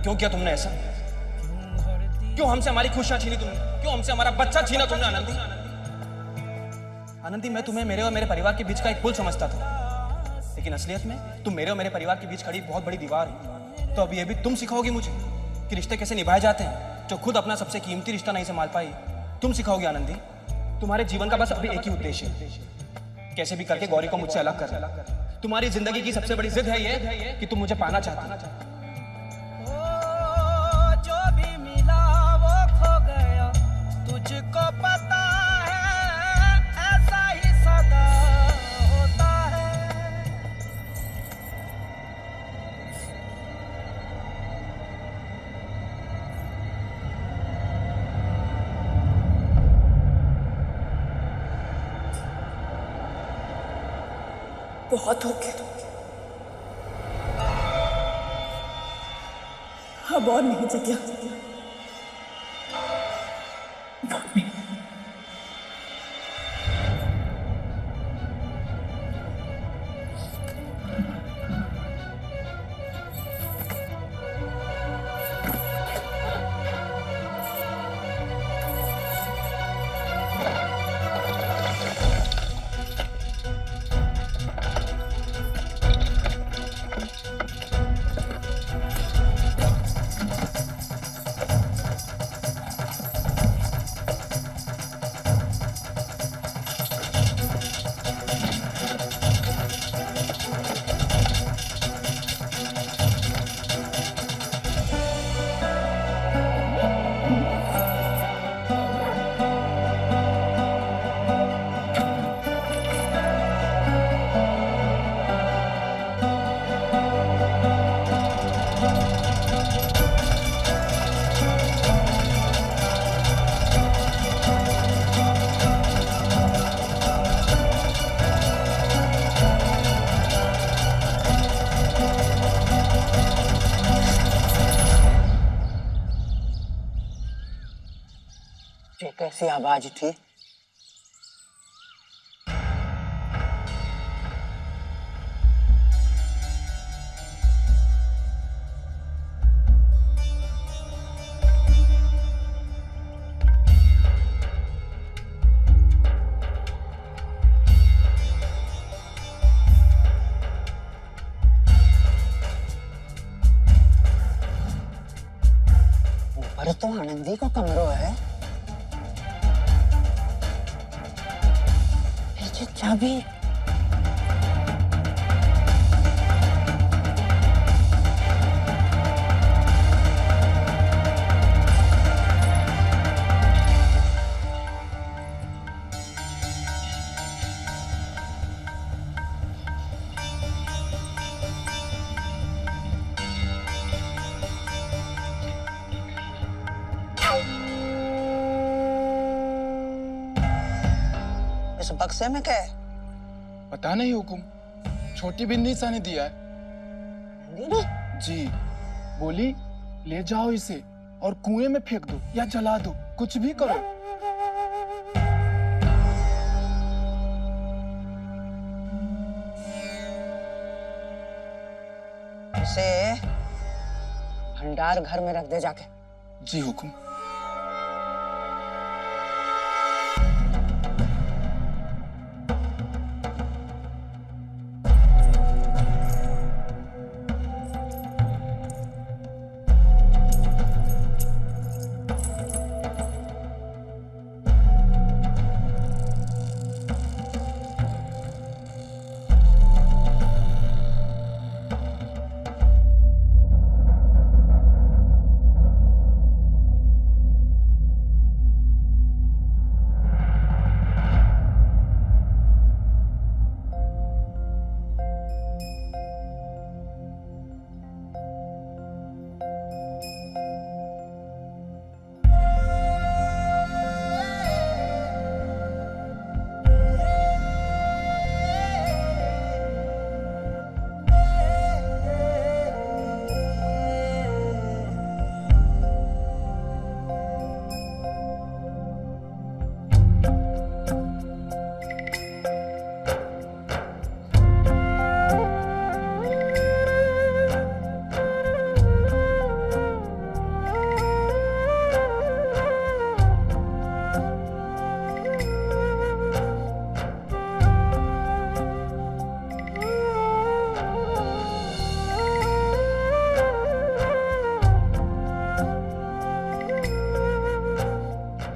क्यों किया तुमने ऐसा? क्यों हमसे हमारी खुशियां छीनी तुमने? क्यों हमसे हमारा बच्चा छीना तुमने आनंदी? आनंदी, मैं तुम्हें मेरे और मेरे परिवार के बीच का एक पुल समझता था, लेकिन असलियत में तुम मेरे और मेरे परिवार के बीच खड़ी बहुत बड़ी दीवार हो। तो अब ये भी तुम सिखाओगी मुझे कि रिश्ते कैसे निभाए जाते हैं, जो खुद अपना सबसे कीमती रिश्ता नहीं संभाल पाई। तुम सिखाओगी आनंदी। तुम्हारे जीवन का बस अभी एक ही उद्देश्य है, कैसे भी करके गौरी को मुझसे अलग कर। तुम्हारी जिंदगी की सबसे बड़ी जिद है ये कि तुम मुझे पाना चाहती हो। तुझको पता है ऐसा ही सदा होता है। बहुत हो गया, अब और नहीं जगह। ये कैसी आवाज थी? आनंदी का कमरो है। ये चाबी इस बक्से में क्या है? पता नहीं हुकुम, छोटी बिंदी सा ने दिया है। दीदी जी, बोली ले जाओ इसे और कुएं में फेंक दो या जला दो, कुछ भी करो। इसे भंडार घर में रख दे जाके। जी हुकुम।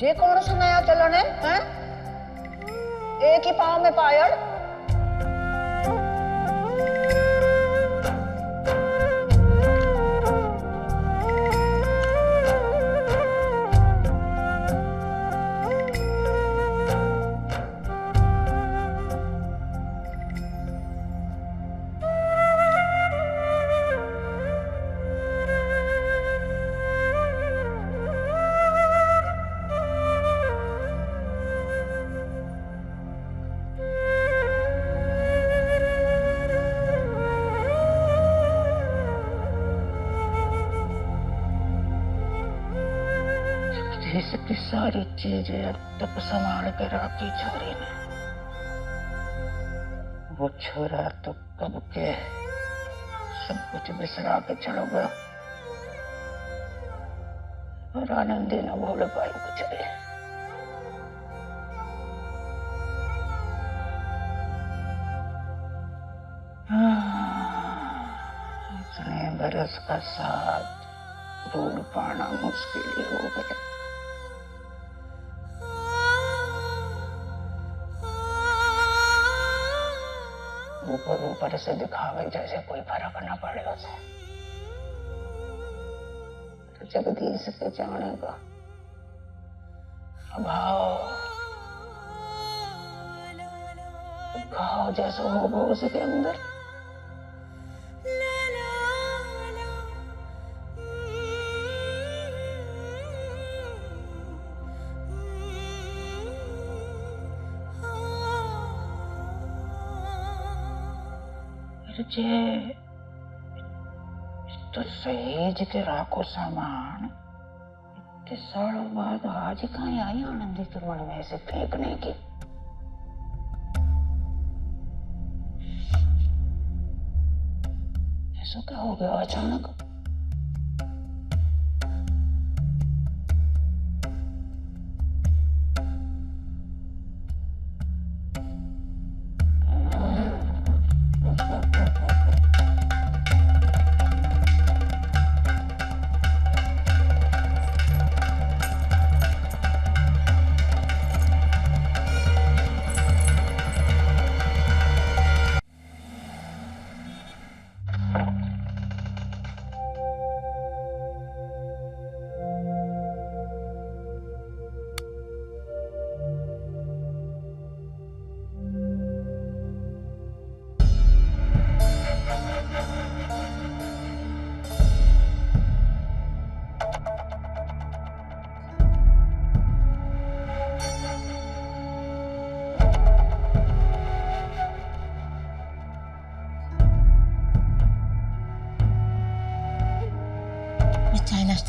ये कौन सा नया चलन है? एक ही पाँव में पायल। इसकी सारी चीजें अब तक संभाल के रखी छोरी ने। वो छोरा तो कब के सब कुछ बिसरा के चलो गया और आनंदी न भूल पाई कुछ भी। इतने बरस का साथ भूल पाना मुश्किल ही हो गया। ऊपर ऊपर से दिखावे जैसे कोई फर्क न पड़े उसे, तो जगदीश के जाने का घाव जैसा होगा उसके अंदर। जे तो सहेज के राखो सामान इतने सालों बाद आज कहीं आई आनंदी के मन में से फेंकने की। ऐसा क्या हो गया अचानक?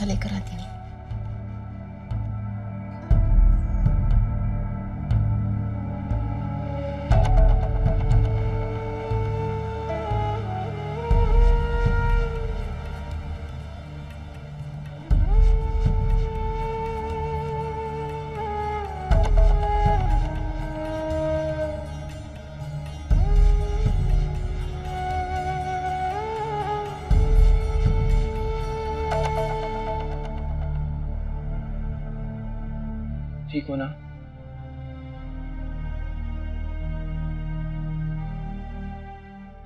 नाश्ता लेकर आती हूँ। ठीक हो ना?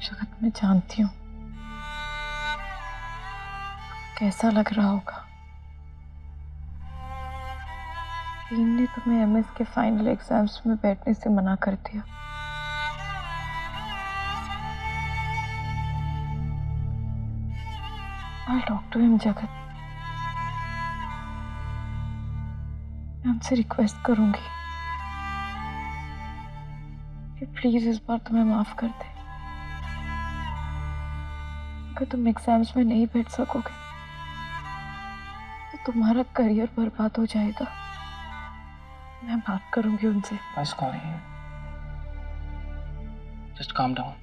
जगत, मैं जानती हूँ कैसा लग रहा होगा। डीन ने तुम्हें एमएस के फाइनल एग्जाम्स में बैठने से मना कर दिया। I'll talk to him, जगत। मैं उनसे रिक्वेस्ट करूंगी कि प्लीज इस बार तुम्हें माफ कर दे। अगर तुम एग्जाम्स में नहीं बैठ सकोगे तो तुम्हारा करियर बर्बाद हो जाएगा। मैं बात करूंगी उनसे। बस गौरी, जस्ट काम डाउन।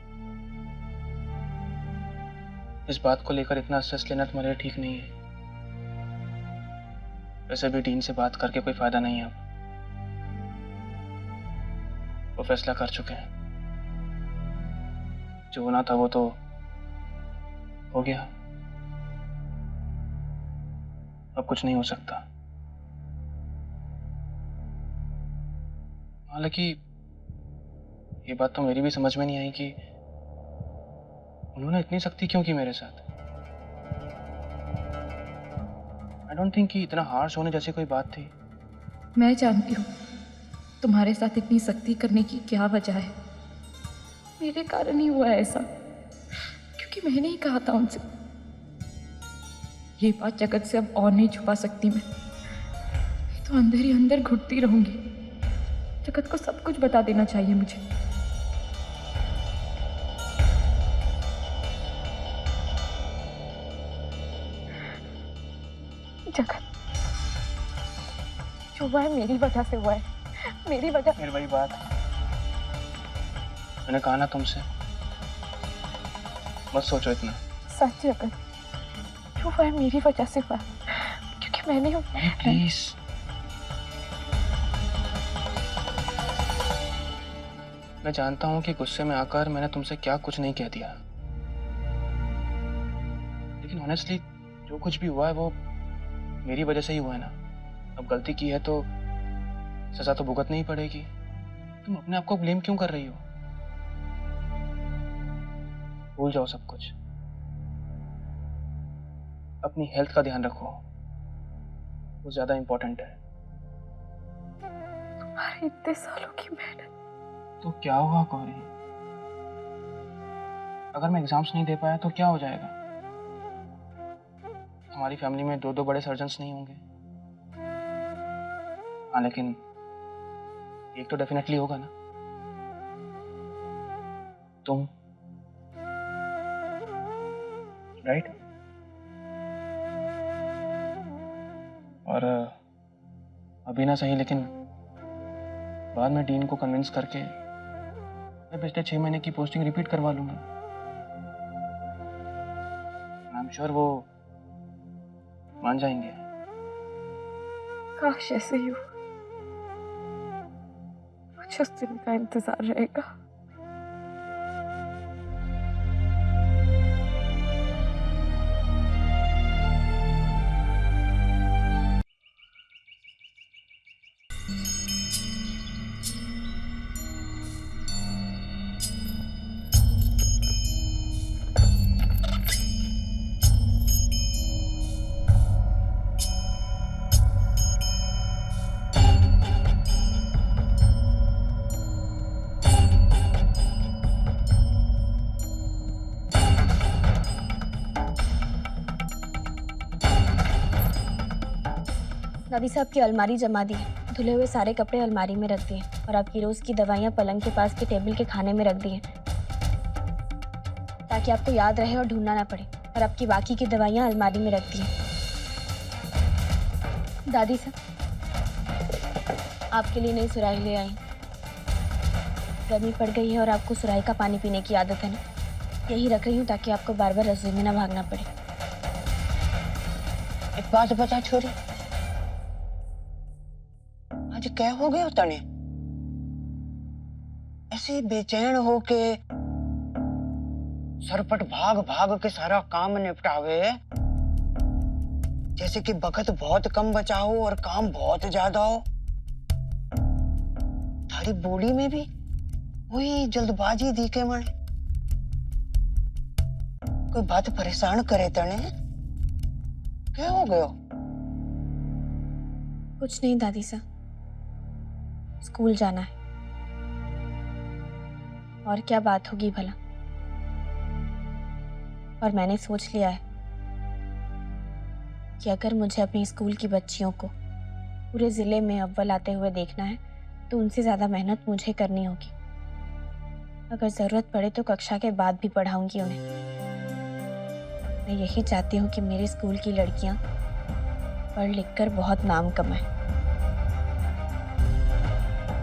इस बात को लेकर इतना स्ट्रेस लेना तुम्हारे लिए ठीक नहीं है। वैसे भी डीन से बात करके कोई फायदा नहीं है। अब वो फैसला कर चुके हैं। जो होना था वो तो हो गया। अब कुछ नहीं हो सकता। हालांकि ये बात तो मेरी भी समझ में नहीं आई कि उन्होंने इतनी सख्ती क्यों की मेरे साथ। आई डोंट थिंक कि इतना हार्श होने जैसी कोई बात थी। मैं जानती हूँ तुम्हारे साथ इतनी सख्ती करने की क्या वजह है। मेरे कारण ही हुआ है ऐसा, क्योंकि मैंने ही कहा था उनसे। ये बात जगत से अब और नहीं छुपा सकती मैं तो अंदर ही अंदर घुटती रहूंगी। जगत को सब कुछ बता देना चाहिए मुझे। जगत, जो हुआ है मेरी वजह से हुआ है। मेरी वजह। फिर वही बात, मैंने कहा ना तुमसे, मत सोचो इतना। सच जगत, जो हुआ है मेरी वजह से हुआ है, क्योंकि मैंने। प्लीज, मैं जानता हूं कि गुस्से में आकर मैंने तुमसे क्या कुछ नहीं कह दिया, लेकिन ऑनेस्टली जो कुछ भी हुआ है वो मेरी वजह से ही हुआ है ना। अब गलती की है तो सजा तो भुगतनी ही पड़ेगी। तुम अपने आप को ब्लेम क्यों कर रही हो? भूल जाओ सब कुछ। अपनी हेल्थ का ध्यान रखो, वो ज्यादा इंपॉर्टेंट है। तुम्हारे इतने सालों की मेहनत। तो क्या हुआ गौरी? अगर मैं एग्जाम्स नहीं दे पाया तो क्या हो जाएगा? हमारी फैमिली में दो बड़े सर्जन्स नहीं होंगे। हाँ, लेकिन एक तो डेफिनेटली होगा ना, तुम। राइट? और अभी ना सही, लेकिन बाद में डीन को कन्विंस करके मैं पिछले 6 महीने की पोस्टिंग रिपीट करवा लूंगा। आई एम श्योर वो मान जाएंगे। काश ऐसे ही हो। मुझे उस दिन का इंतजार रहेगा। दादी साहब की अलमारी जमा दी है। धुले हुए सारे कपड़े अलमारी में रख दिए और आपकी रोज की दवाइयाँ पलंग के पास के टेबल के खाने में रख दी हैं, ताकि आपको याद रहे और ढूंढना ना पड़े। और आपकी बाकी की दवाइयाँ अलमारी में रख दी हैं। दादी साहब, आपके लिए नई सुराही ले आई। गर्मी पड़ गई है और आपको सुराही का पानी पीने की आदत है ना, यही रख रही हूँ ताकि आपको बार बार रसोई में ना भागना पड़े। एक बात बता छोरी, आज क्या हो गया तने? ऐसे बेचैन हो के सरपट भाग भाग के सारा काम निपटावे, जैसे कि वक्त बहुत कम बचा हो और काम बहुत ज्यादा हो। थारी बॉडी में भी वही जल्दबाजी दिखे मने। कोई बात परेशान करे तने? क्या हो गयो? कुछ नहीं दादी साहब, स्कूल जाना है। और क्या बात होगी भला। और मैंने सोच लिया है कि अगर मुझे अपनी स्कूल की बच्चियों को पूरे जिले में अव्वल आते हुए देखना है तो उनसे ज्यादा मेहनत मुझे करनी होगी। अगर जरूरत पड़े तो कक्षा के बाद भी पढ़ाऊंगी उन्हें। मैं यही चाहती हूँ कि मेरे स्कूल की लड़कियां पढ़ लिख कर बहुत नाम कमाएं।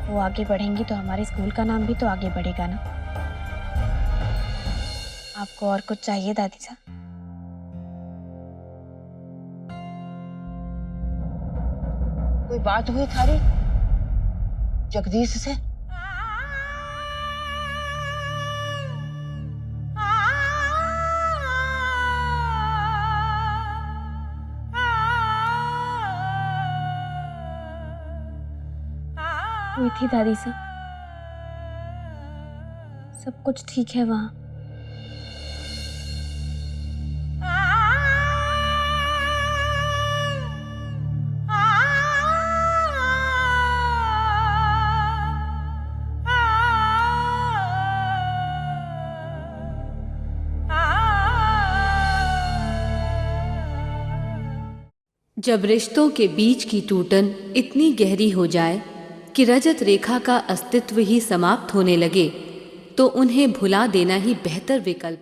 वो आगे बढ़ेंगी तो हमारे स्कूल का नाम भी तो आगे बढ़ेगा ना। आपको और कुछ चाहिए दादी साहब? कोई बात हुई थारी जगदीश से? हुई थी दादी साहब, सब कुछ ठीक है वहाँ। जब रिश्तों के बीच की टूटन इतनी गहरी हो जाए कि रजत रेखा का अस्तित्व ही समाप्त होने लगे, तो उन्हें भुला देना ही बेहतर विकल्प